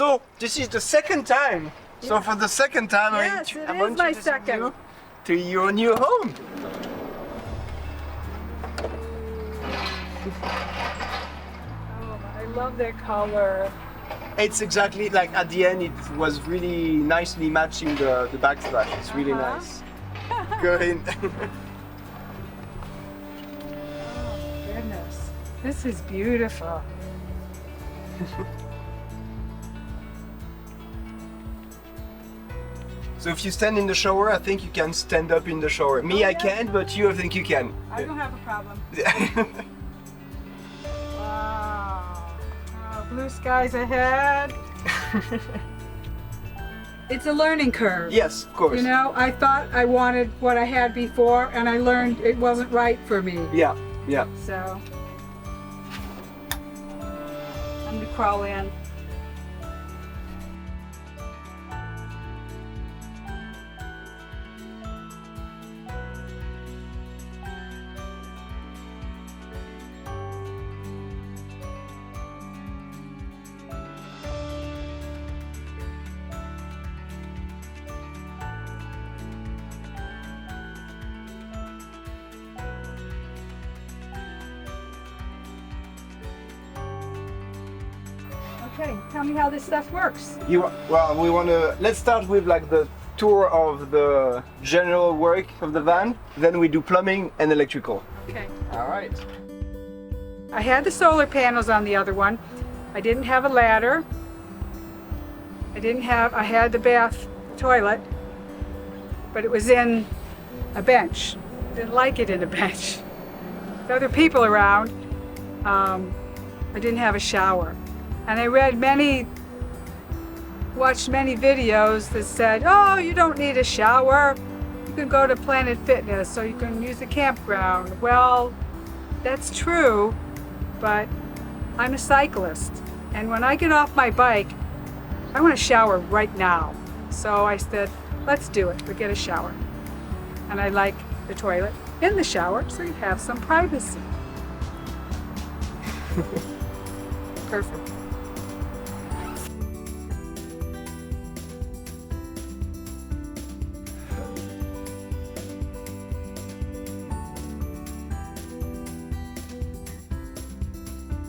So this is the second time. So for the second time, Yes, I it want is to my introduce second. you to your new home. Oh, I love their color. It's exactly like at the end, it was really nicely matching the backsplash. It's really nice. Go in. Oh, goodness. This is beautiful. So if you stand in the shower, I think you can stand up in the shower. Me, I can't, but you, I think you can. I don't have a problem. Wow. Oh, blue skies ahead. It's a learning curve. Yes, of course. You know, I thought I wanted what I had before, and I learned it wasn't right for me. Yeah, yeah. So, I'm gonna crawl in. Okay, tell me how this stuff works. Well, we want to. Let's start with like the tour of the general work of the van. Then we do plumbing and electrical. Okay. All right. I had the solar panels on the other one. I didn't have a ladder. I had the bath toilet, but it was in a bench. Didn't like it in a bench. With other people around, I didn't have a shower. And I watched many videos that said, oh, you don't need a shower. You can go to Planet Fitness or you can use the campground. Well, that's true, but I'm a cyclist. And when I get off my bike, I want to shower right now. So I said, let's do it. We'll get a shower. And I like the toilet in the shower, so you have some privacy. Perfect.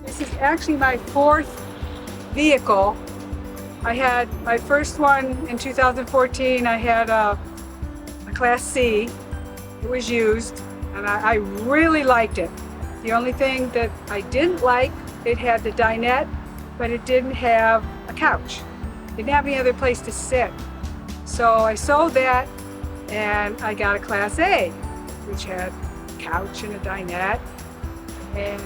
This is actually my fourth vehicle. I had my first one in 2014. I had a Class C. It was used, and I really liked it. The only thing that I didn't like, it had the dinette, but it didn't have a couch. It didn't have any other place to sit. So I sold that, and I got a Class A, which had a couch and a dinette. And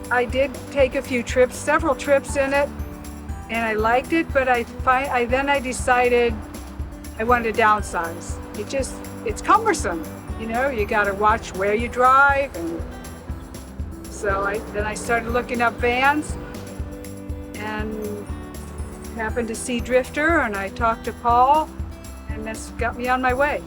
I did take a few trips, several trips in it, and I liked it, but then I decided I wanted to downsize. It's cumbersome, you know, you gotta watch where you drive, and so then I started looking up vans and happened to see Drifter, and I talked to Paul, and that's got me on my way.